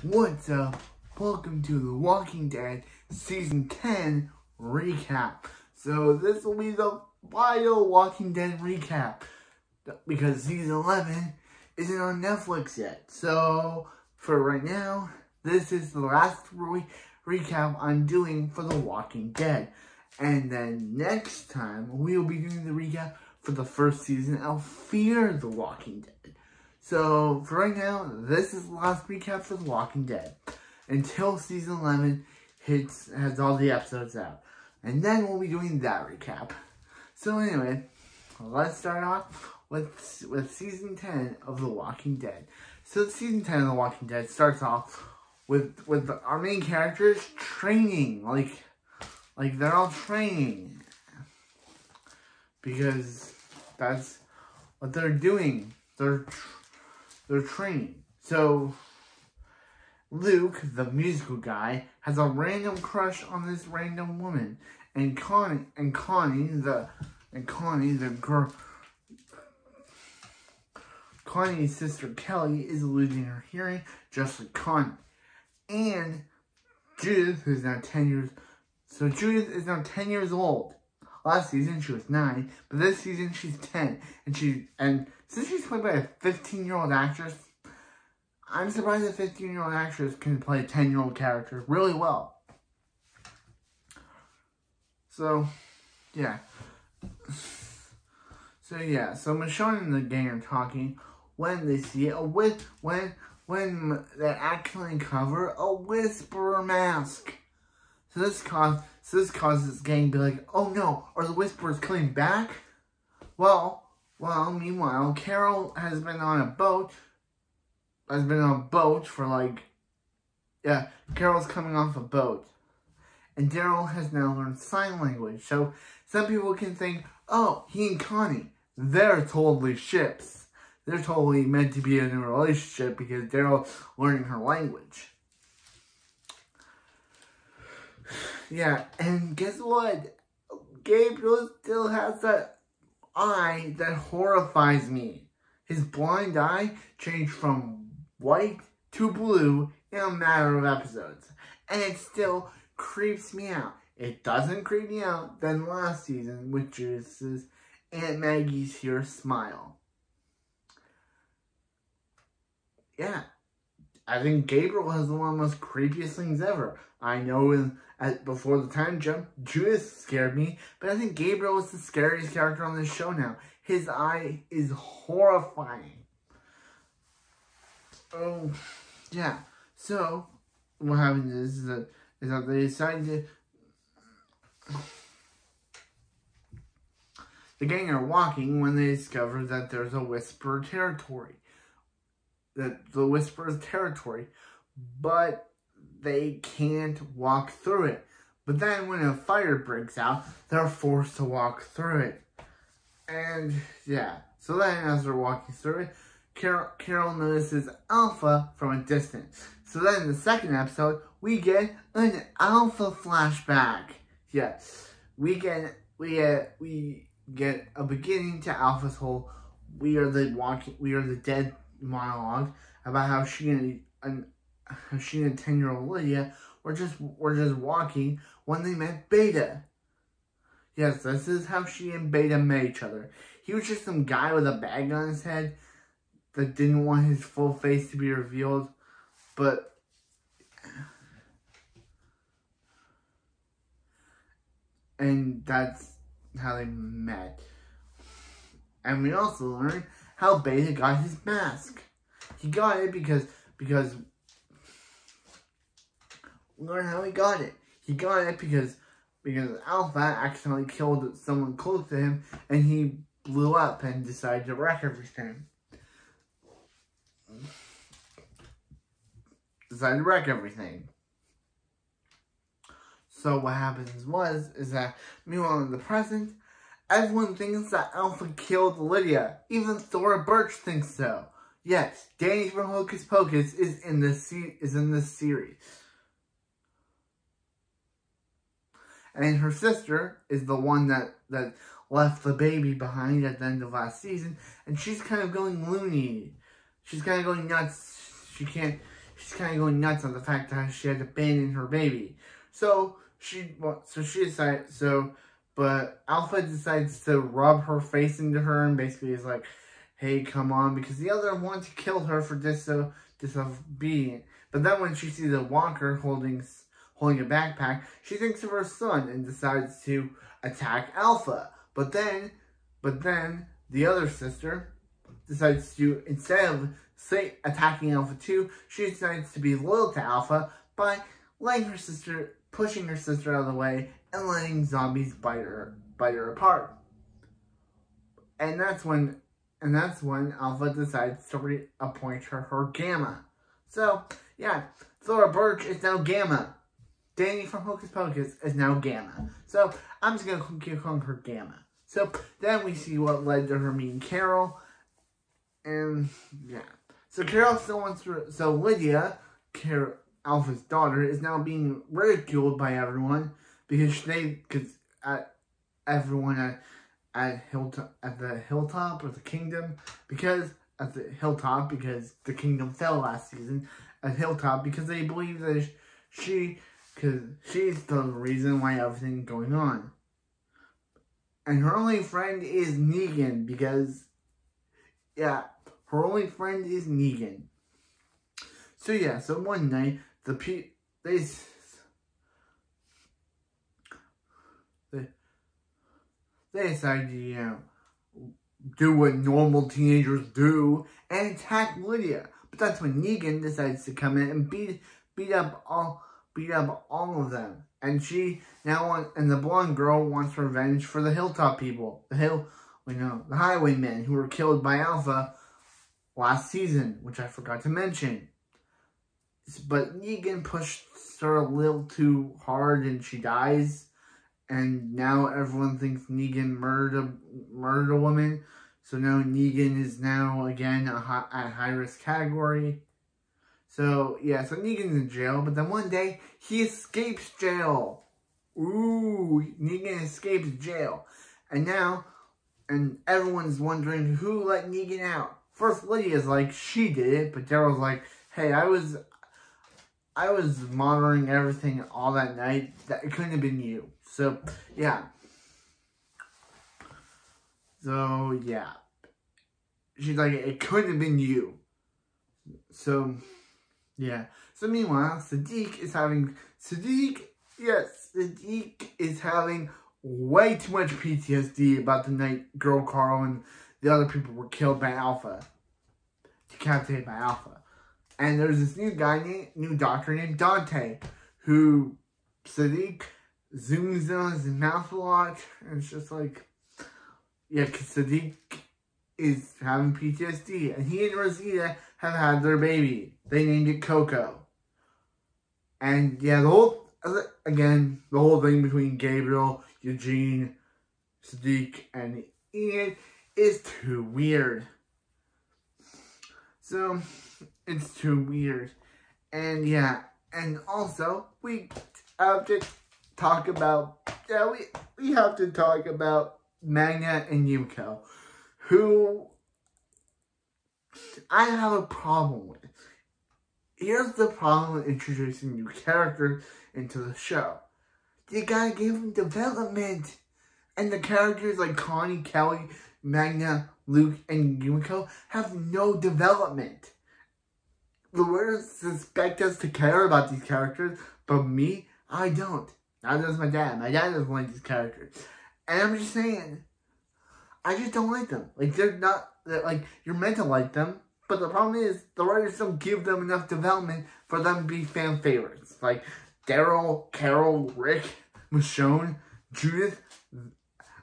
What's up? Welcome to The Walking Dead Season 10 recap. So this will be the final Walking Dead recap because Season 11 isn't on Netflix yet. So for right now, this is the last recap I'm doing for The Walking Dead. And then next time, we will be doing the recap for the first season of Fear the Walking Dead. So, for right now, this is the last recap for The Walking Dead. Until Season 11 has all the episodes out. And then we'll be doing that recap. So anyway, let's start off with Season 10 of The Walking Dead. So Season 10 of The Walking Dead starts off with our main characters training. Like they're all training. Because that's what they're doing. They're training. So, Luke, the musical guy, has a random crush on this random woman. And Connie's sister Kelly is losing her hearing, just like Connie. And Judith, who's now 10 years... So Judith is now 10 years old. Last season, she was 9, but this season, she's 10. And since she's played by a 15-year-old actress, I'm surprised a 15-year-old actress can play a 10-year-old character really well. So, yeah. So Michonne and the gang are talking when they see when they actually uncover a Whisperer mask. So this causes this gang to be like, oh no, are the Whisperers coming back? Well, meanwhile, Carol has been on a boat. Carol's coming off a boat. And Daryl has now learned sign language. So some people can think, oh, he and Connie, they're totally ships. They're totally meant to be in a relationship because Daryl's learning her language. Yeah, and guess what? Gabriel still has that eye that horrifies me. His blind eye changed from white to blue in a matter of episodes. And it still creeps me out. It doesn't creep me out than last season with Judith's Aunt Maggie's here smile. Yeah. I think Gabriel has one of the most creepiest things ever. I know before the time jump, Judith scared me, but I think Gabriel is the scariest character on this show now. His eye is horrifying. Oh, yeah. So, what happens is that they decide to... The gang are walking when they discover that there's a Whisperer territory. That the Whisperer's territory, but they can't walk through it. But then when a fire breaks out, they're forced to walk through it. And yeah, so then as they're walking through it, Carol notices Alpha from a distance. So then in the second episode, we get an Alpha Flashback. Yes, we get a beginning to Alpha's whole we are the dead monologue about how she and 10-year-old Lydia were just walking when they met Beta. Yes, this is how she and Beta met each other. He was just some guy with a bag on his head that didn't want his full face to be revealed, and that's how they met. And we also learned how Beta got his mask. He got it because learn how he got it. He got it because Alpha accidentally killed someone close to him, and he blew up and decided to wreck everything. So what happens is that meanwhile in the present, everyone thinks that Alpha killed Lydia. Even Thora Birch thinks so. Yes, Danny from Hocus Pocus is in this series. And her sister is the one that left the baby behind at the end of last season, and she's kind of going loony. She's kind of going nuts. She can't she's kind of going nuts on the fact that she had to abandon her baby. But Alpha decides to rub her face into her and basically is like, hey, come on, because the other wants to kill her for disobedient. But then when she sees a walker holding a backpack, she thinks of her son and decides to attack Alpha. But then the other sister decides to, instead of attacking Alpha too, she decides to be loyal to Alpha by pushing her sister out of the way and letting zombies bite her apart. And that's when Alpha decides to reappoint her Gamma. So, yeah, Thora Birch is now Gamma. Danny from Hocus Pocus is now Gamma. So, I'm just going to keep calling her Gamma. So, then we see what led to her meeting Carol. And, yeah. So, Carol still wants to... So, Lydia, Alpha's daughter, is now being ridiculed by everyone because everyone at the hilltop of the kingdom, because the kingdom fell last season at Hilltop, because they believe that she's the reason why everything's going on. And her only friend is Negan, because, yeah, her only friend is Negan. So yeah, so one night, they decide to, do what normal teenagers do and attack Lydia. But that's when Negan decides to come in and beat up all of them. And and the blonde girl wants revenge for the Hilltop people. The highwaymen who were killed by Alpha last season, which I forgot to mention. But Negan pushed her a little too hard and she dies. And now everyone thinks Negan murdered a woman. So now Negan is now again at high risk category. So yeah, so Negan's in jail, but then one day he escapes jail. Ooh, Negan escapes jail. And everyone's wondering who let Negan out. First Lydia's like, she did it, but Daryl's like, hey, I was monitoring everything all that night. It couldn't have been you. So, yeah. So, yeah. She's like, it couldn't have been you. So, yeah. So, meanwhile, Sadiq is having way too much PTSD about the night girl Carl and the other people were killed by Alpha. Decapitated by Alpha. And there's this new doctor named Dante, who Sadiq zooms in on his mouth a lot, and it's just like, yeah, because Sadiq is having PTSD, and he and Rosita have had their baby. They named it Coco. And yeah, the whole thing between Gabriel, Eugene, Sadiq, and Ian is too weird. So, it's too weird. And yeah, and also, we have to talk about, we have to talk about Magna and Yumiko, who I have a problem with. Here's the problem with introducing new characters into the show. You gotta give them development. And the characters like Connie, Kelly, Magna, Luke, and Yumiko have no development. The writers expect us to care about these characters, but me, I don't. Not as my dad. My dad doesn't like these characters. And I'm just saying, I just don't like them. Like, you're meant to like them, but the problem is, the writers don't give them enough development for them to be fan favorites. Like, Daryl, Carol, Rick, Michonne, Judith,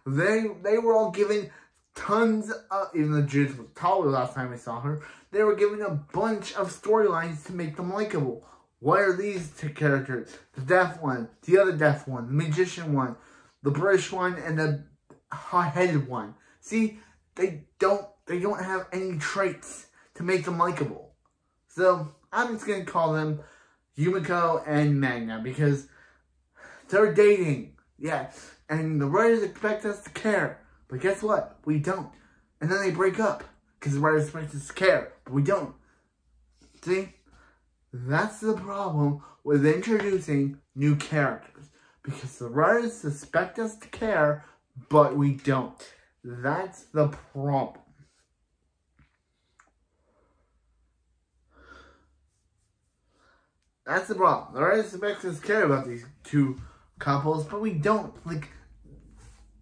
they were all given tons of, even though Judith was taller last time I saw her, they were given a bunch of storylines to make them likable. What are these two characters? The deaf one, the other deaf one, the magician one, the British one, and the hot-headed one. See, they don't have any traits to make them likable. So, I'm just going to call them Yumiko and Magna, because they're dating. Yeah, and the writers expect us to care. But guess what? We don't. And then they break up, because the writers expect us to care, but we don't. See? That's the problem with introducing new characters. Because the writers suspect us to care, but we don't. That's the problem. That's the problem. The writers suspect us to care about these two couples, but we don't. Like,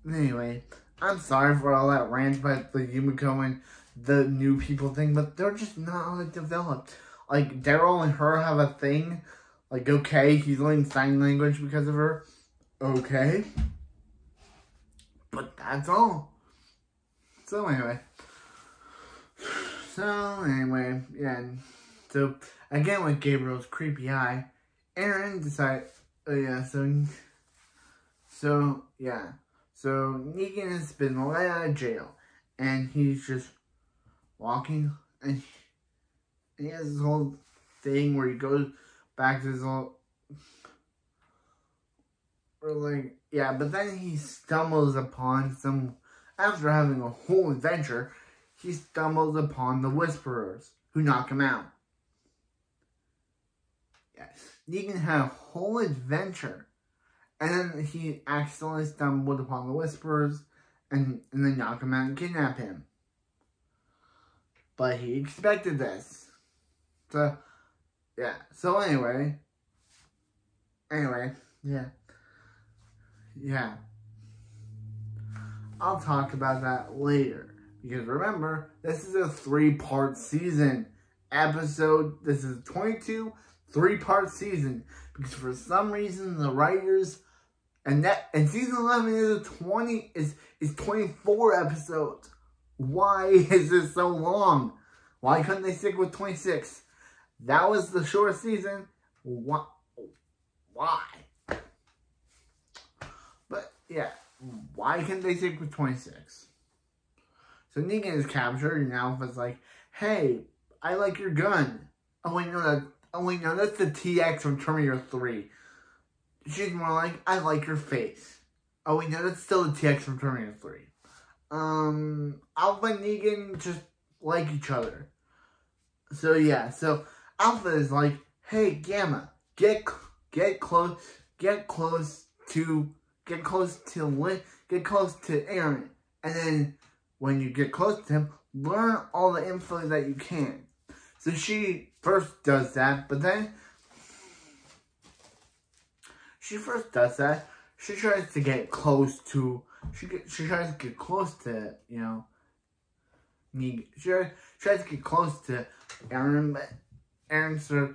anyway, I'm sorry for all that rant about the Yumiko and the new people thing, but they're just not like developed. Like, Daryl and her have a thing. Like, okay, he's learning sign language because of her. Okay. But that's all. So anyway, yeah. So, again with Gabriel's creepy eye, Aaron decided, So Negan has been let out of jail, and he's just walking, and he has this whole thing where he goes back to his old, but then he stumbles upon after having a whole adventure, he stumbles upon the Whisperers, who knock him out. Yes, Negan had a whole adventure, and then he accidentally stumbled upon the Whisperers, and then knock him out and kidnap him. But he expected this. So, yeah. So anyway. Yeah. I'll talk about that later. Because remember, this is a 3-part season. This is 22 3-part season. Because for some reason the writers and season 11 is 24 episodes. Why is this so long? Why couldn't they stick with 26? That was the short season. Why? But yeah, why couldn't they stick with 26? So Negan is captured, and Alpha's like, "Hey, I like your gun." Oh wait, no, that's the TX from Terminator 3. She's more like, "I like your face." Oh wait, no, that's still the TX from Terminator 3. Alpha and Negan just like each other. So yeah, so Alpha is like, "Hey, Gamma, get close to Aaron, and then when you get close to him, learn all the info that you can." So she first does that, but then she tries to get close to, Negan. She tries to get close to Aaron, but Aaron starts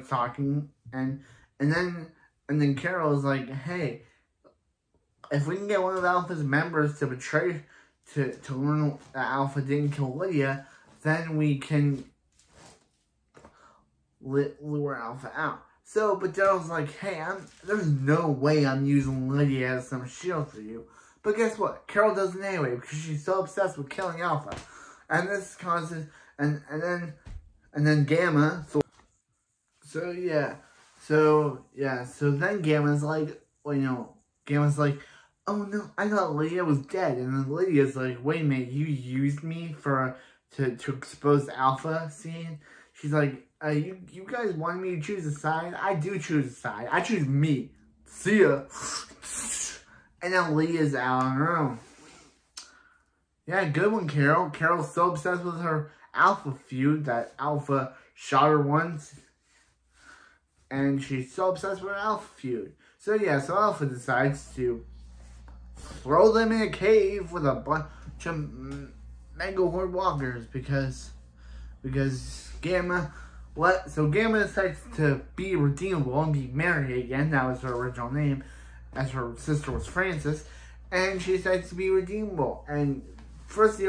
talking, and then Carol's like, "Hey, if we can get one of Alpha's members to betray, to learn that Alpha didn't kill Lydia, then we can lure Alpha out." So, but Daryl's like, "Hey, there's no way I'm using Lydia as some shield for you." But guess what? Carol does it anyway, because she's so obsessed with killing Alpha. And this causes, and then Gamma, so then Gamma's like, Gamma's like, "Oh no, I thought Lydia was dead." And then Lydia's like, "Wait a minute, you used me to expose the Alpha scene?" She's like, you guys wanted me to choose a side? I do choose a side. I choose me. See ya." And then Lydia's out on her own. Yeah, good one, Carol. Carol's so obsessed with her Alpha feud that Alpha shot her once. And she's so obsessed with her Alpha feud. So yeah, so Alpha decides to throw them in a cave with a bunch of Mega Horde walkers because Gamma, so Gamma decides to be redeemable and be Mary again. That was her original name, as her sister was Frances, and she decides to be redeemable. And first the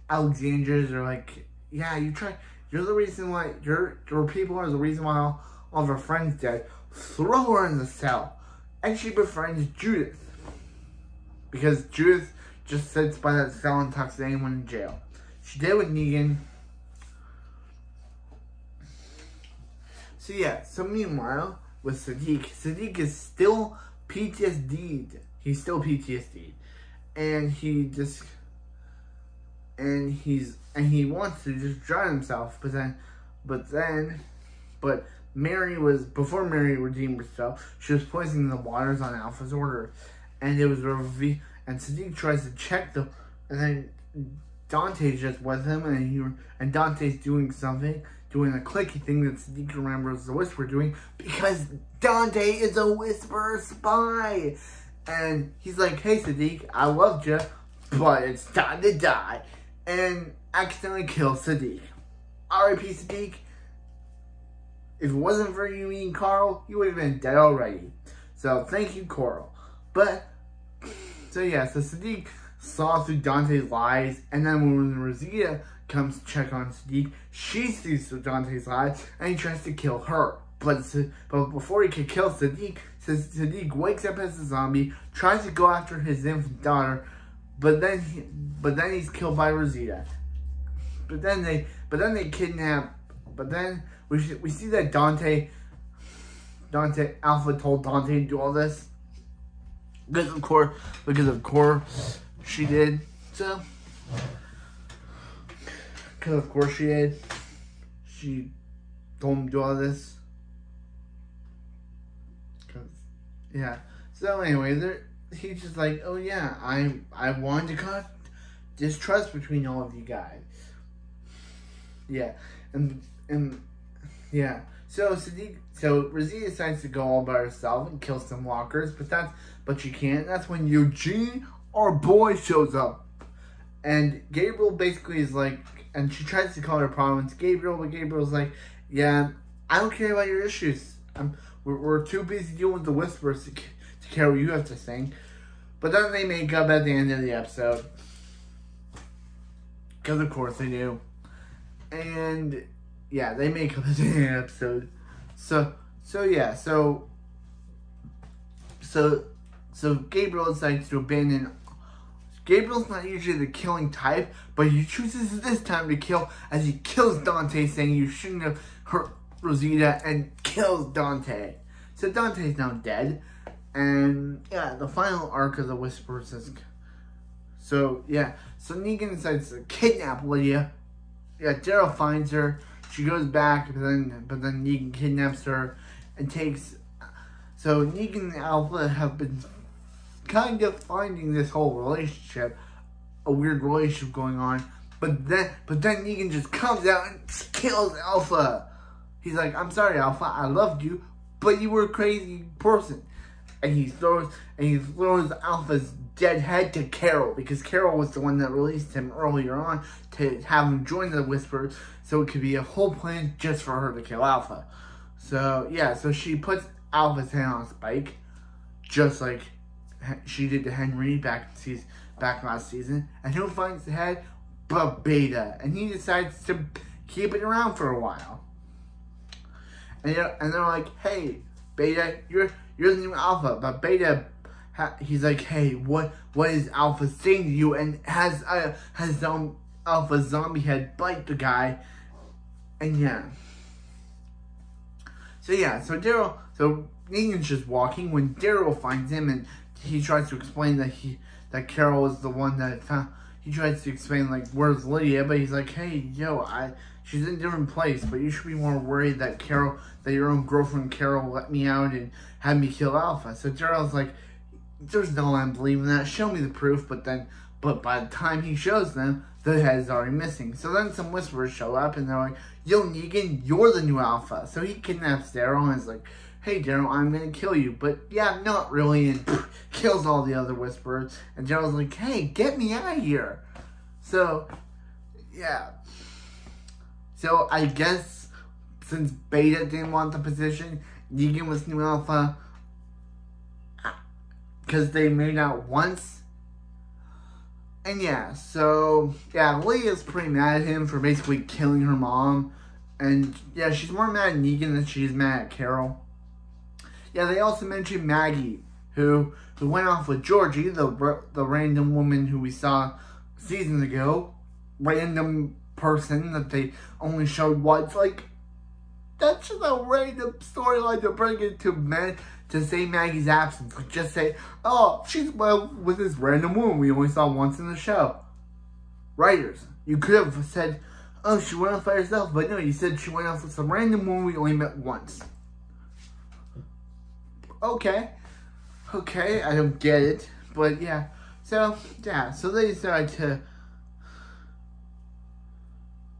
Alexandrians are like, "Yeah, you're the reason why, your people are the reason why all of her friends dead. Throw her in the cell." And she befriends Judith, because Judith just sits by that cell and talks to anyone in jail. She did with Negan. So yeah, so meanwhile, with Sadiq is still PTSD'd. He's still PTSD'd. And he just, and he wants to just drown himself, but Mary was, before Mary redeemed herself, she was poisoning the waters on Alpha's order, and it was revealed. And Sadiq tries to check and then Dante's just with him, and Dante's doing something, doing a clicky thing that Sadiq remembers the Whisperer doing, because Dante is a Whisperer spy, and he's like, "Hey Sadiq, I loved you, but it's time to die," and accidentally kills Sadiq. R.I.P. Sadiq. If it wasn't for you and Carl, you would have been dead already. So, thank you, Coral. So Sadiq saw through Dante's lies, and then when Rosita comes to check on Sadiq, she sees through Dante's lies, and he tries to kill her. But before he could kill Sadiq, Sadiq wakes up as a zombie, tries to go after his infant daughter, but then he's killed by Rosita. But then they kidnap. But then we see that Alpha told Dante to do all this. Because of course she did. So because of course she did. She told him to do all this. Yeah. So anyway, he's just like, "Oh yeah, I wanted to cause distrust between all of you guys." Yeah. And yeah, so Rosita decides to go all by herself and kill some walkers, but she can't. That's when Eugene, our boy, shows up, and Gabriel basically is like, and she tries to call her problem to Gabriel, but Gabriel's like, "Yeah, I don't care about your issues. We're too busy dealing with the Whisperers to care what you have to think." But then they make up at the end of the episode, because of course they do, and. Yeah, they make up the episode. So Gabriel decides to abandon. Gabriel's not usually the killing type, but he chooses this time to kill, as he kills Dante, saying you shouldn't have hurt Rosita, and kills Dante. So Dante's now dead, and yeah, the final arc of the Whisperers is. So Negan decides to kidnap Lydia. Yeah, Daryl finds her. She goes back, but then Negan kidnaps her and takes. So Negan and Alpha have been kind of finding this whole relationship, a weird relationship going on. But then Negan just comes out and kills Alpha. He's like, "I'm sorry, Alpha. I loved you, but you were a crazy person." And he throws Alpha's dead head to Carol, because Carol was the one that released him earlier on to have him join the Whisperers, so it could be a whole plan just for her to kill Alpha. So she puts Alpha's head on a spike, just like she did to Henry back last season. And who finds the head? But Beta, and he decides to keep it around for a while. And they're like, "Hey, Beta, you're the new Alpha." But Beta, he's like, "Hey, what is Alpha saying to you?" And has Alpha zombie head bite the guy, and So Negan's just walking when Daryl finds him, and he tries to explain that Carol is the one that found. He tries to explain like, "Where's Lydia?" But he's like, "Hey, she's in a different place, but you should be more worried that your own girlfriend Carol let me out and had me kill Alpha." So Daryl's like, "There's no one believing that. Show me the proof." But by the time he shows them, the head is already missing. So then some Whisperers show up, and they're like, "Yo, Negan, you're the new Alpha." So he kidnaps Daryl and is like, "Hey, Daryl, I'm gonna kill you." But yeah, not really, and kills all the other Whisperers. And Daryl's like, "Hey, get me out of here." So, yeah. So I guess since Beta didn't want the position, Negan was new Alpha, because they made out once. And Lydia's pretty mad at him for basically killing her mom. And yeah, she's more mad at Negan than she's mad at Carol. Yeah, they also mentioned Maggie, who went off with Georgie, the random woman who we saw seasons ago. Random person that they only showed once. Like, that's just a random storyline to bring into men to say Maggie's absence. Like, just say, "Oh, she's with this random woman we only saw once in the show." Writers, You could have said, oh, she went off by herself, but no, you said she went off with some random woman we only met once. Okay, I don't get it, but yeah. So they decide to.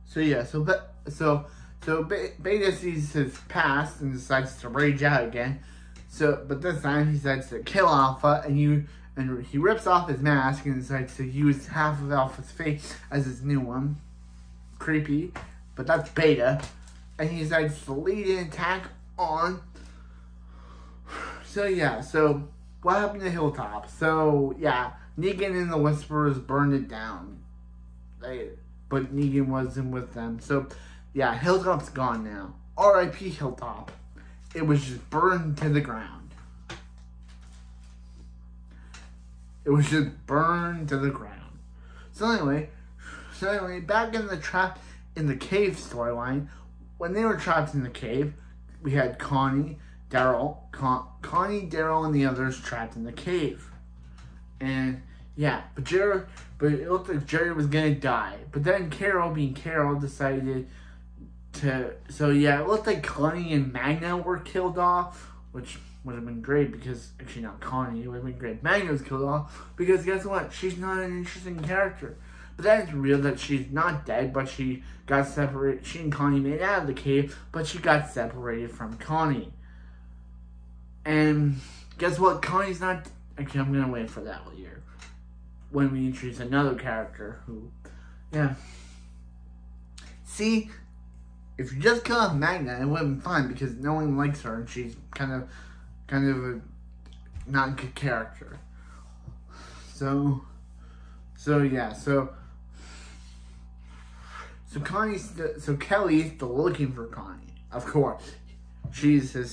So Beta sees his past and decides to rage out again. But this time he decides to kill Alpha, and he rips off his mask and decides to use half of Alpha's face as his new one. Creepy, but that's Beta, and he decides to lead an attack on. So what happened to Hilltop? Negan and the Whisperers burned it down. But Negan wasn't with them. So, Hilltop's gone now. R.I.P. Hilltop. It was just burned to the ground. So anyway, back in the cave storyline, when they were trapped in the cave, we had Connie, Daryl, and the others trapped in the cave. And but it looked like Jerry was gonna die. But then Carol, being Carol, decided to. So it looked like Connie and Magna were killed off, which would have been great because actually not Connie. It would have been great. Magna was killed off because guess what? She's not an interesting character. But then it's real that she's not dead, but she got separated. She and Connie made it out of the cave, but she got separated from Connie. And guess what? Connie's not. Actually, I'm gonna wait for that later when we introduce another character who, See, if you just kill off Magna, it wouldn't be fun because no one likes her and she's kind of a not good character. So Kelly's still looking for Connie. Of course, she's her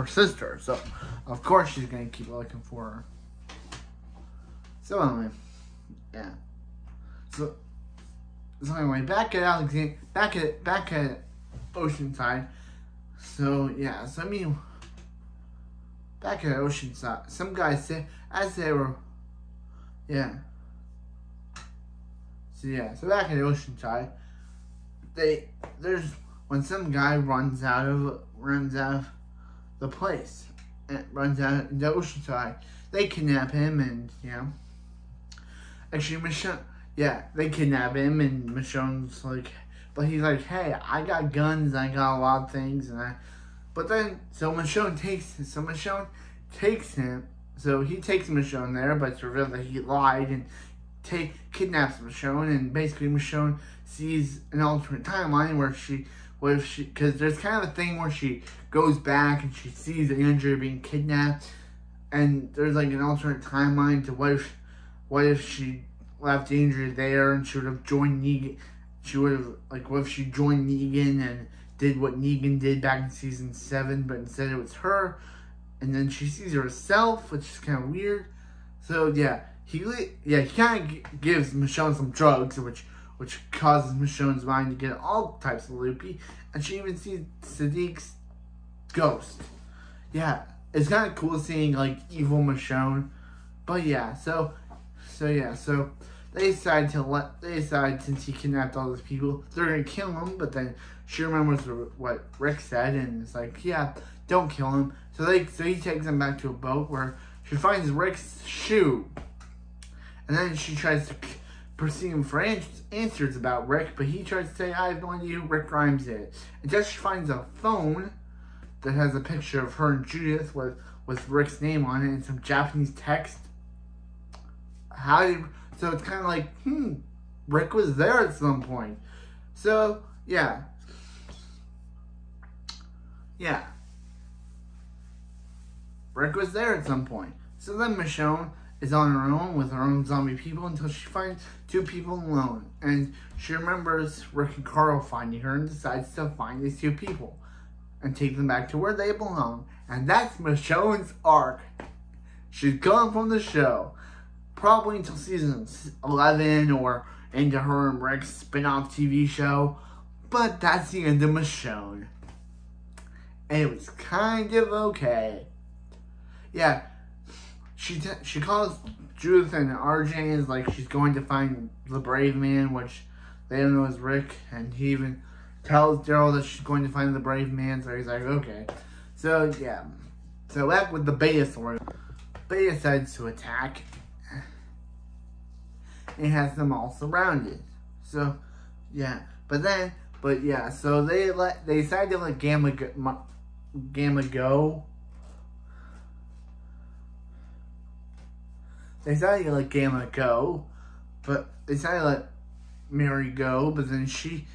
sister. So of course she's gonna keep looking for her. So anyway, So anyway, back at Oceanside. Back at Oceanside, some guys said as they were, So back at Oceanside, when some guy runs out of the place and runs out into Oceanside, they kidnap him and actually Michonne, they kidnap him and Michonne's like, but he's like, hey, I got guns, I got a lot of things, Michonne takes him. So he takes Michonne there, but it's revealed that he lied and kidnaps Michonne, and basically Michonne sees an alternate timeline because there's kind of a thing where she goes back and she sees Andrea being kidnapped, and there's like an alternate timeline to what if she left Andrea there and she would have joined Negan. What if she joined Negan and did what Negan did back in season 7, but instead it was her, and then she sees herself, which is kind of weird. So he kind of gives Michonne some drugs, which causes Michonne's mind to get all types of loopy, and she even sees Sadiq's ghost. It's kind of cool seeing like evil Michonne, but so they decide since he kidnapped all those people, they're gonna kill him. But then she remembers what Rick said, and it's like, don't kill him. So he takes them back to a boat where she finds Rick's shoe, and then she tries to pursue him for answers about Rick, but he tries to say, I have no idea who Rick Grimes is. Until she finds a phone that has a picture of her and Judith with Rick's name on it and some Japanese text. So it's kind of like, Rick was there at some point. So, Rick was there at some point. So then Michonne is on her own with her own zombie people until she finds 2 people alone. And she remembers Rick and Carl finding her and decides to find these 2 people and take them back to where they belong. And that's Michonne's arc. She's gone from the show. Probably until season 11 or into her and Rick's spin-off TV show. But that's the end of Michonne. And it was kind of okay. She calls Judith and RJ is like, she's going to find the brave man, which they don't know is Rick, and he even tells Daryl that she's going to find the brave man, so he's like, okay. So, yeah. So, back with the Beta story. Beta decides to attack. It has them all surrounded. So, yeah. So they decided to let Gamma go. They decided to let Gamma go, but they decided to let Mary go, but then she's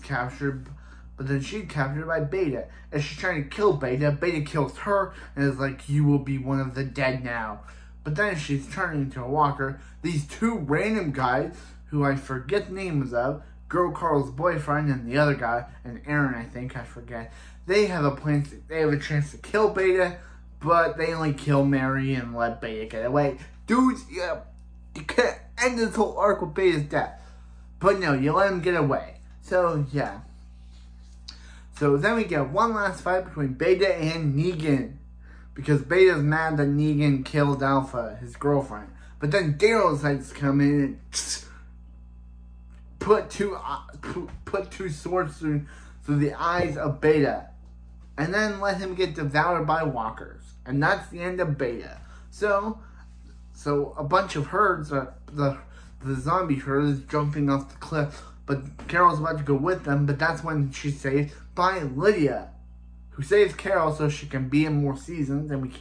captured. But then she's captured by Beta, and she's trying to kill Beta. Beta kills her, and is like, "You will be one of the dead now." But then she's turning into a walker. These two random guys, who I forget the names of, Girl Carl's boyfriend and the other guy, and Aaron, I think, I forget. They have a plan. They have a chance to kill Beta, but they only kill Mary and let Beta get away. Dudes, yeah, you could end this whole arc with Beta's death, but no, you let him get away. So yeah. So then we get one last fight between Beta and Negan, because Beta's mad that Negan killed Alpha, his girlfriend. But then Daryl decides to come in and put two swords through the eyes of Beta, and then let him get devoured by walkers. And that's the end of Beta. So a bunch of herds, the zombie herd, is jumping off the cliff, but Carol's about to go with them. But that's when she's saved by Lydia, who saves Carol so she can be in more seasons, and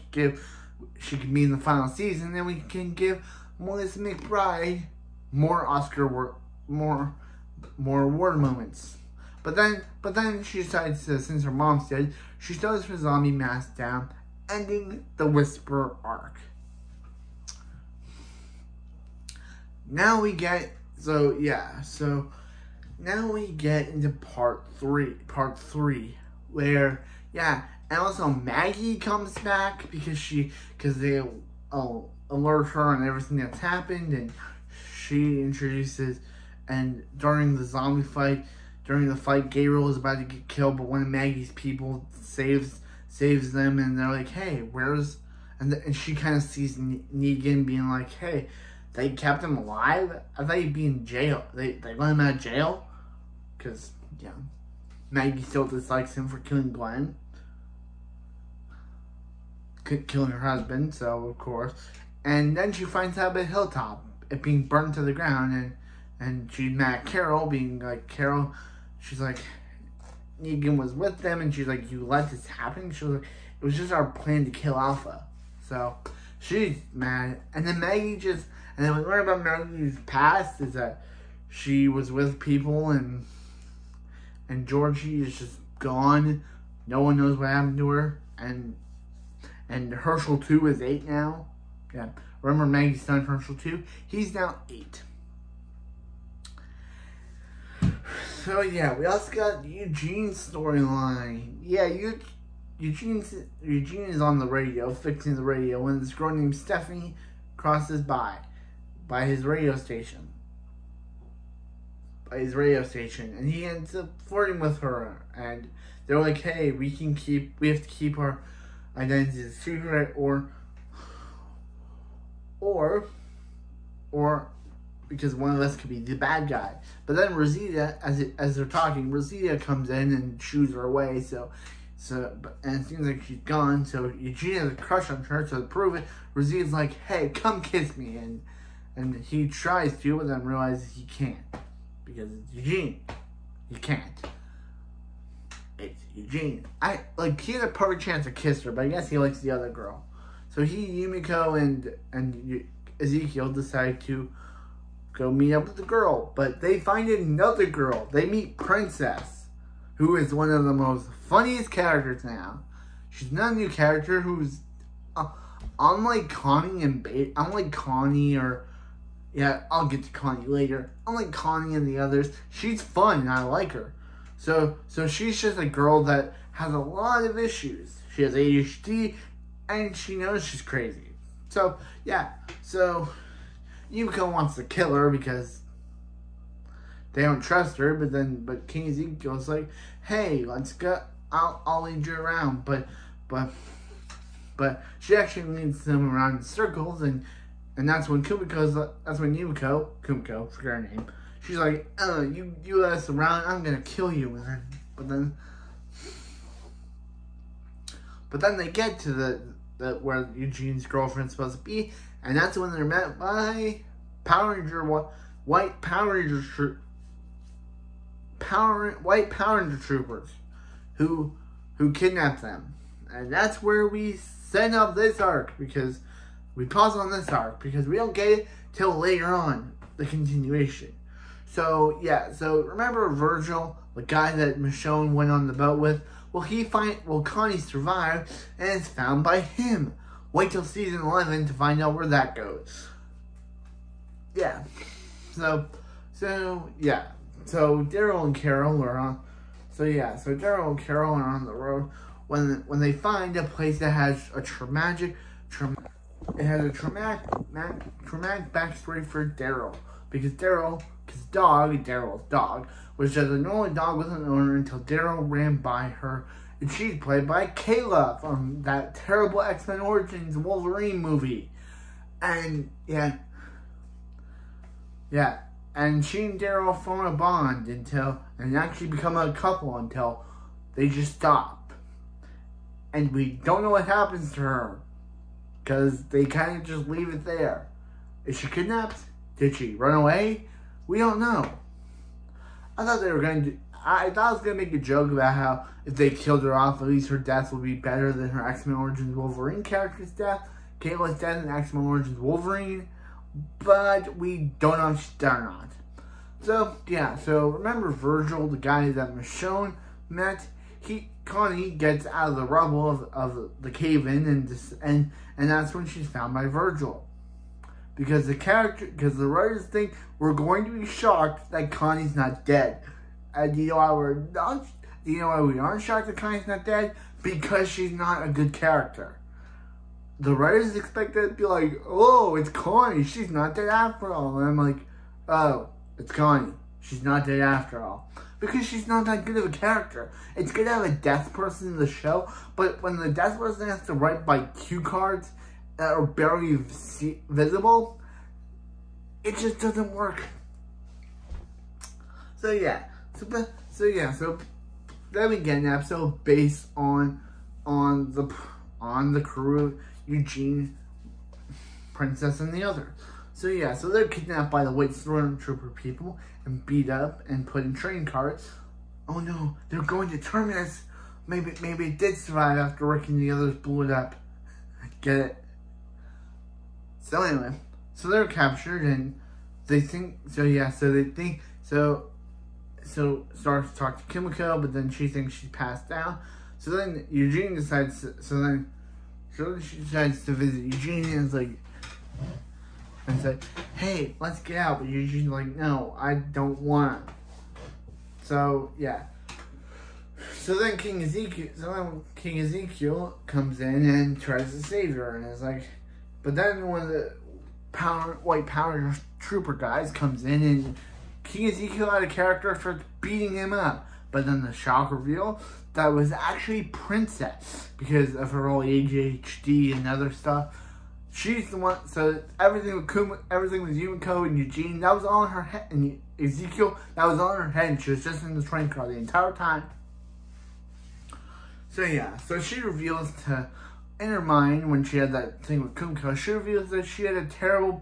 she can be in the final season, and we can give Melissa McBride more more award moments. But then she decides to, since her mom's dead, she throws her zombie mask down, ending the Whisperer arc. Now we get into part three, where, yeah, and also Maggie comes back because they alert her on everything that's happened, and she introduces, and during the fight, Gabriel is about to get killed, but one of Maggie's people saves them, and they're like, hey, and she kind of sees Negan being like, hey, they kept him alive? I thought he'd be in jail. They let him out of jail? Because, yeah, Maggie still dislikes him for killing Glenn. Killing her husband, so of course. And then she finds out about Hilltop, it being burned to the ground, and she's mad at Carol, being like, she's like, Negan was with them, and she's like, you let this happen? She was like, it was just our plan to kill Alpha. So, she's mad. And then and then we learn about Melanie's past is that she was with people, and Georgie is just gone. No one knows what happened to her. And Herschel 2 is 8 now. Yeah. Remember Maggie's son, Herschel 2? He's now 8. So yeah, we also got Eugene's storyline. Yeah, Eugene is on the radio, fixing the radio, when this girl named Stephanie crosses by his radio station. And he ends up flirting with her, and they're like, hey, we have to keep our identity a secret, or because one of us could be the bad guy. But then Rosita, as they're talking, Rosita comes in and shoos her away, and it seems like she's gone, so Eugene has a crush on her, so to prove it, Rosita's like, hey, come kiss me, and he tries to, but then realizes he can't, because it's Eugene. He can't. It's Eugene. He had a perfect chance to kiss her, but I guess he likes the other girl. So Yumiko, and Ezekiel decide to go meet up with the girl, but they find another girl. They meet Princess, who is one of the most funniest characters now. She's not a new character, who's unlike Connie I'll get to Connie later. Unlike Connie and the others, she's fun and I like her. So she's just a girl that has a lot of issues. She has ADHD and she knows she's crazy. So yeah, Yumiko wants to kill her because they don't trust her, but King Ezekiel's like, hey, let's go, I'll lead you around, but but she actually leads them around in circles, and that's when Kumiko, forget her name, she's like, oh, you let us around, I'm gonna kill you. But then they get to the where Eugene's girlfriend's supposed to be, and that's when they're met by white Power Ranger troopers who kidnap them. And that's where we set up this arc, because we pause on this arc because we don't get it till later on, the continuation. So yeah, so remember Virgil, the guy that Michonne went on the boat with? Well, Connie survived and is found by him. Wait till season 11 to find out where that goes. Yeah. So Daryl and Carol are on. Daryl and Carol are on the road when they find a place that has a traumatic backstory for Daryl, because Daryl's dog was just a normal dog with an owner until Daryl ran by her, and she's played by Kayla from that terrible X-Men Origins Wolverine movie, and and she and Daryl form a bond and actually become a couple until they just stop. And we don't know what happens to her, because they kind of just leave it there. Is she kidnapped? Did she run away? We don't know. I thought I was going to make a joke about how if they killed her off, at least her death would be better than her X-Men Origins Wolverine character's death. Kayla's death in X-Men Origins Wolverine. But we don't know if she's dead or not. So, yeah. So, remember Virgil, the guy that Michonne met? Connie gets out of the rubble of the cave-in, and that's when she's found by Virgil. Because the writers think we're going to be shocked that Connie's not dead. And you know why we aren't shocked that Connie's not dead? Because she's not a good character. The writers expect it to be like, oh, it's Connie, she's not dead after all. And I'm like, oh, it's Connie, she's not dead after all. Because she's not that good of a character. It's good to have a death person in the show, but when the death person has to write by cue cards that are barely visible, it just doesn't work. So yeah, so then we get an episode based on the crew, Eugene, Princess, and the other. So yeah, so they're kidnapped by the white stormtrooper people and beat up and put in train cars. Oh no, they're going to Terminus. Maybe it did survive after Rick and the others blew it up. Get it? So anyway, so they're captured and they think, starts to talk to Kimiko, but then she thinks she's passed out. So then Eugene decides to visit Eugene and is like, and say, hey, let's get out. But Eugene's like, no, I don't want to. So, yeah. So then King Ezekiel comes in and tries to save her. And is like, but then when the white power trooper guys comes in, and King Ezekiel out of character starts beating him up. But then the shock reveal that was actually Princess, because of her whole ADHD and other stuff. She's the one, so everything with Yumiko and Eugene, that was all in her head, and Ezekiel, that was all in her head, and she was just in the train car the entire time. So yeah, so she reveals in her mind, when she had that thing with Kumiko, she reveals that she had a terrible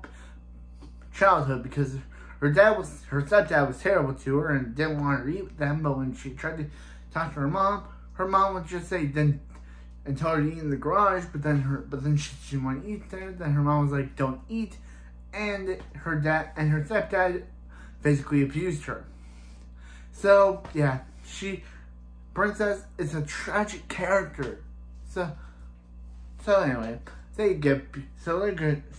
childhood, because her stepdad was terrible to her, and didn't want her to eat with them, but when she tried to talk to her mom would just say, and told her to eat in the garage, but then she didn't want to eat there. Then her mom was like, don't eat, and her stepdad physically abused her. So yeah, Princess is a tragic character. So anyway, they're good. So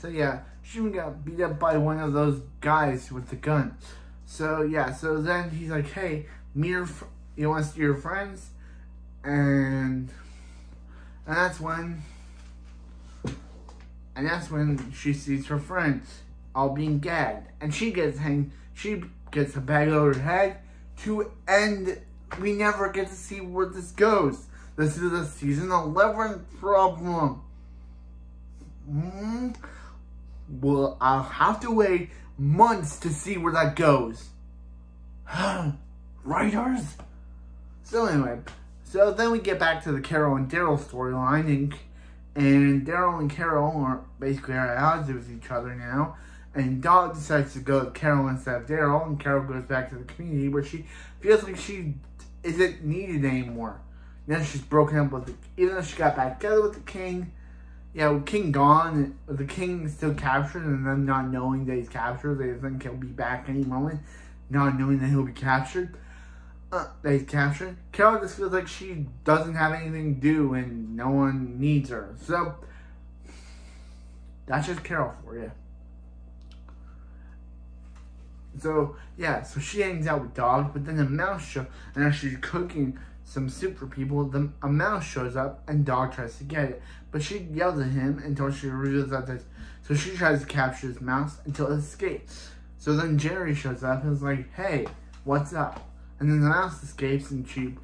yeah, she got beat up by one of those guys with the gun. So yeah, so then he's like, hey, you want to see your friends? And that's when she sees her friends all being gagged, and she gets hanged. She gets a bag over her head to end. We never get to see where this goes. This is a season 11 problem. Well, I'll have to wait months to see where that goes. Writers? So anyway, so then we get back to the Carol and Daryl storyline, and Daryl and Carol are basically at odds with each other now. And Dog decides to go with Carol instead of Daryl, and Carol goes back to the community where she feels like she isn't needed anymore. Now she's broken up with even though she got back together with the king. Yeah, with King gone, with the king still captured, and them not knowing that he's captured, they think he'll be back any moment, not knowing that he'll be captured. That he's captured. Carol just feels like she doesn't have anything to do, and no one needs her. So that's just Carol for you. So yeah, so she hangs out with Dog, but then a mouse shows, and as she's cooking some soup for people, a mouse shows up, and Dog tries to get it, but she yells at him until she reveals that so she tries to capture this mouse until it escapes. So then Jerry shows up and is like, "Hey, what's up?" And then the mouse escapes, and she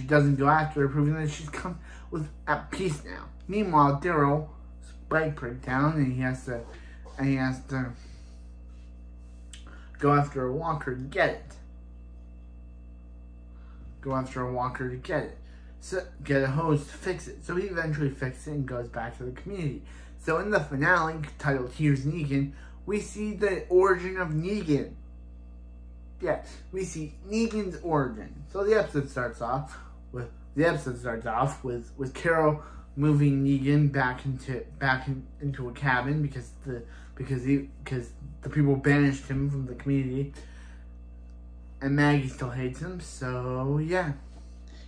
doesn't go after her, proving that she's at peace now. Meanwhile, Daryl's bike breaks down, and he has to go after a walker to get it. So get a hose to fix it. So he eventually fixes it and goes back to the community. So in the finale, titled "Here's Negan," we see the origin of Negan. Yeah, we see Negan's origin. So the episode starts off with Carol moving Negan back into a cabin because the people banished him from the community, and Maggie still hates him. So yeah,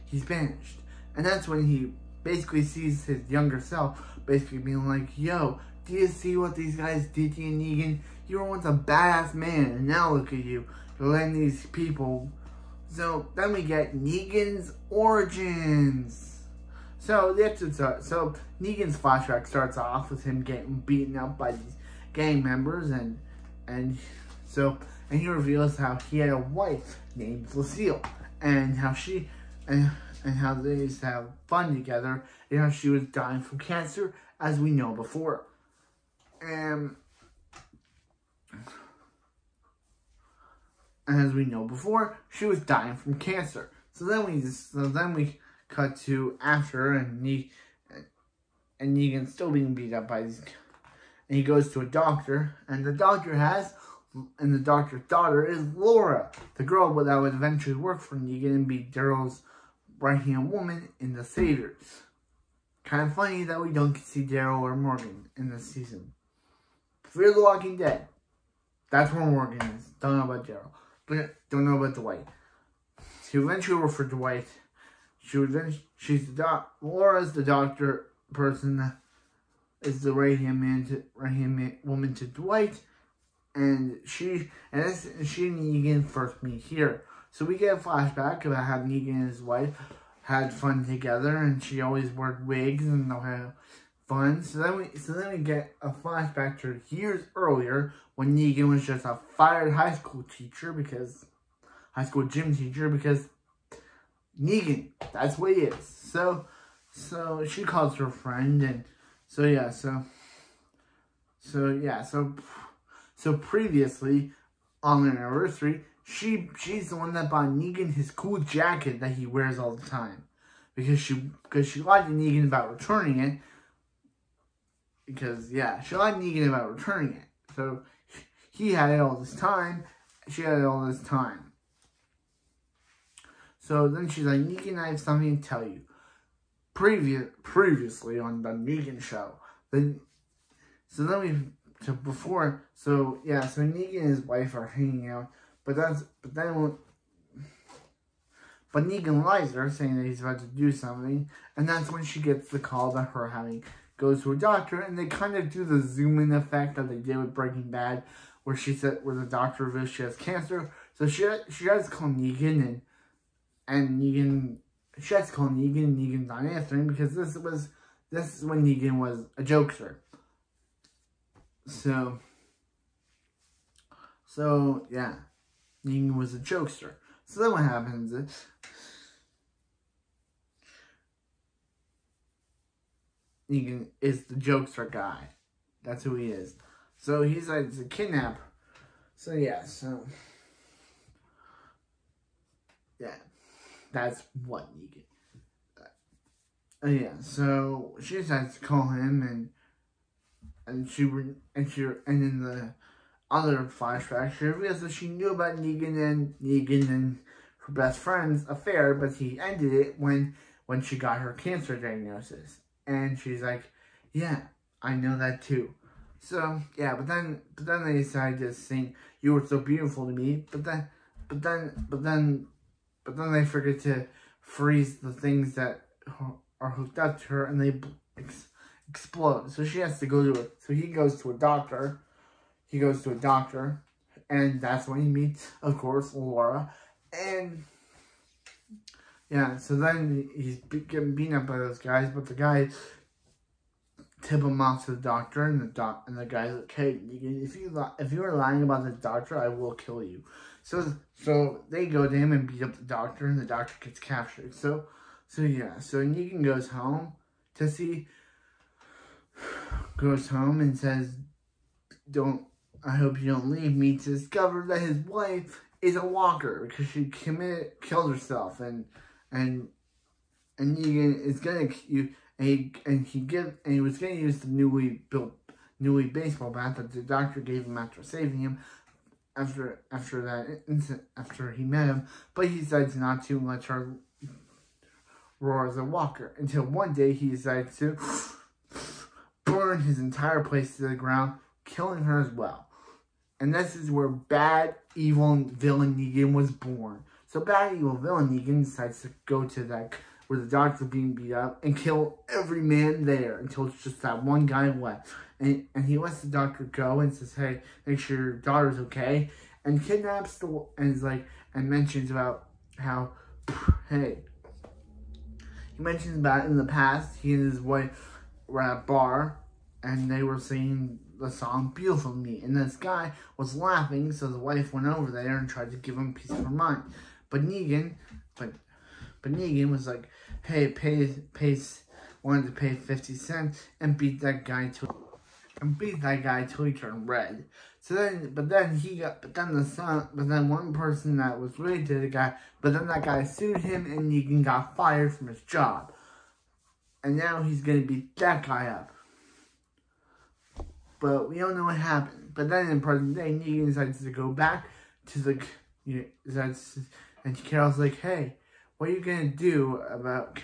he's banished, and that's when he basically sees his younger self basically being like, "Yo, do you see what these guys did to you, Negan? You were once a badass man, and now look at you. You're letting these people." So then we get Negan's origins. So the episode so Negan's flashback starts off with him getting beaten up by these gang members, and he reveals how he had a wife named Lucille, and how how they used to have fun together, and how she was dying from cancer, as we know before. And as we know before, she was dying from cancer. So then we cut to after, and Negan's still being beat up by these, and he goes to a doctor, and the doctor's daughter is Laura, the girl that would eventually work for Negan and be Daryl's right-hand woman in The Saviors. Kind of funny that we don't see Daryl or Morgan in this season. Fear the Walking Dead. That's where Morgan is. Don't know about Daryl. But don't know about Dwight. She eventually worked for Dwight. Laura's the doctor person that is the right-hand woman to Dwight. And she and Negan first meet here. So we get a flashback about how Negan and his wife had fun together, and she always wore wigs and they'll have fun. So then we get a flashback to years earlier when Negan was just a fired high school gym teacher because Negan, that's what he is. So she calls her friend, and so previously on their anniversary, she's the one that bought Negan his cool jacket that he wears all the time, because she lied to Negan about returning it. She lied to Negan about returning it. So he had it all this time. She had it all this time. So then she's like, "Negan, I have something to tell you." Previously on the Negan show. So Negan and his wife are hanging out, but Negan lies to her, saying that he's about to do something, and that's when she gets the call that goes to a doctor, and they kind of do the zoom in effect that they did with Breaking Bad, where the doctor reveals she has cancer. So she has to call Negan, and Negan. She has to call Negan, and Negan's not answering because this is when Negan was a jokester. So yeah, Negan was a jokester. So then what happens is Negan is the jokester guy, That's who he is. So he's like to kidnap her. So yeah, yeah, that's what Negan. Yeah, so she decides to call him, and in the other flashback, she reveals that she knew about Negan and her best friend's affair, but he ended it when she got her cancer diagnosis. And she's like, yeah, I know that too. So yeah, but then they decide to sing "You Were So Beautiful to Me," but then they forget to freeze the things that are hooked up to her, and they explode. So she has to go to it. So he goes to a doctor. And that's when he meets, of course, Laura. And yeah, so then he's getting beaten up by those guys, but the guys tip him off to the doctor, and the guy's like, "Hey, if you are lying about the doctor, I will kill you." So they go to him and beat up the doctor, and the doctor gets captured. So yeah, so Negan goes home and says, I hope you don't leave me, to discover that his wife is a walker because she killed herself, and Negan is gonna he was gonna use the newly baseball bat that the doctor gave him after saving him after he met him, but he decides not to, and lets her roar as a walker, until one day he decides to burn his entire place to the ground, killing her as well. And this is where bad, evil villain Negan was born. So bad, evil villain Negan decides to go to where the doctor's being beat up, and kill every man there until it's just that one guy left. And he lets the doctor go and says, "Hey, make sure your daughter's okay," and kidnaps and mentions about how, hey, he mentions about in the past he and his wife were at a bar, and they were singing the song "Beautiful to Me," and this guy was laughing, so the wife went over there and tried to give him a piece of her mind. But Negan was like, "Hey, wanted to pay 50 cents and beat that guy till he turned red." So then one person that was related to the guy, but then that guy sued him, and Negan got fired from his job, and now he's gonna beat that guy up. But we don't know what happened. But then in present day, Negan decides to go back to and Carol's like, "Hey, what are you gonna do about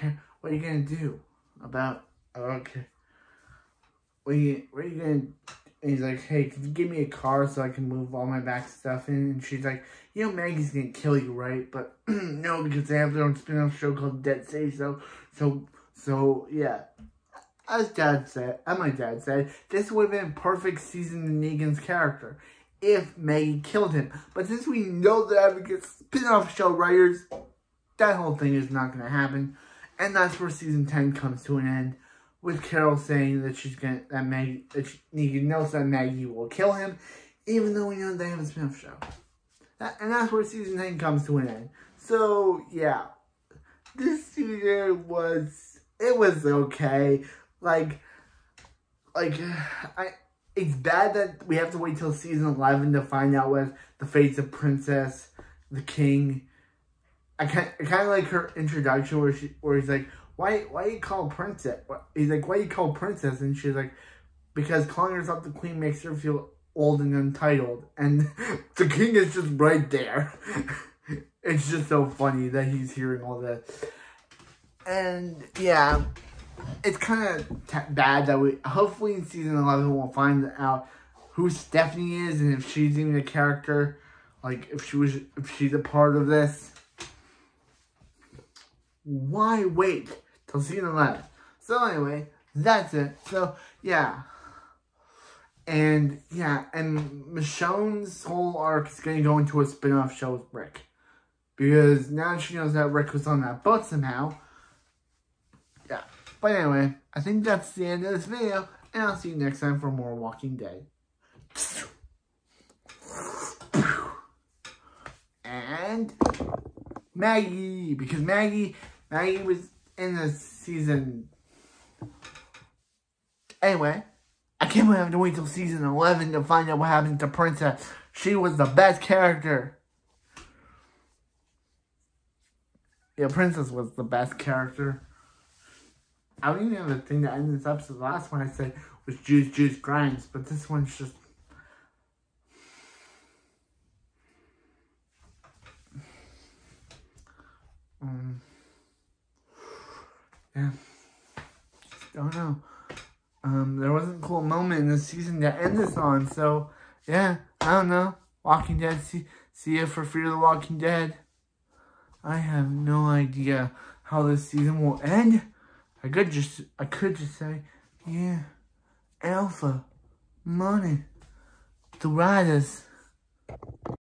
And he's like, "Hey, can you give me a car so I can move all my back stuff in?" And she's like, "Maggie's gonna kill you, right?" But no, because they have their own spin-off show called Dead Safe. So yeah. As my dad said, this would have been a perfect season in Negan's character if Maggie killed him. But since we know the Advocate spin-off show writers, that whole thing is not going to happen. And that's where season 10 comes to an end, with Carol saying that Negan knows that Maggie will kill him, even though we know they have a spin-off show. And that's where season 10 comes to an end. So yeah, this season was okay. It's bad that we have to wait till season 11 to find out what the fates of Princess, the King. I kind of like her introduction where he's like, why you call Princess? He's like, why you call Princess? And she's like, because calling herself the Queen makes her feel old and untitled. And the King is just right there. It's just so funny that he's hearing all that. And yeah, it's kind of bad that hopefully in season 11 we'll find out who Stephanie is, and if she's even a character, like if she's a part of this. Why wait till season 11? So anyway, that's it. So yeah, and Michonne's whole arc is going to go into a spin-off show with Rick, because now she knows that Rick was on that boat somehow. Yeah. But anyway, I think that's the end of this video, and I'll see you next time for more Walking Dead. And Maggie, because Maggie was in the season. Anyway, I can't can't believe I have to wait till season 11 to find out what happened to Princess. She was the best character. Yeah, Princess was the best character. I don't even have a thing to end this episode. The last one I said was Juice Grimes, but this one's just... yeah. Just don't know. There wasn't a cool moment in this season to end this on, so, yeah, I don't know. Walking Dead, see ya for Fear of the Walking Dead. I have no idea how this season will end. I could just say, yeah, Alpha, money, the riders.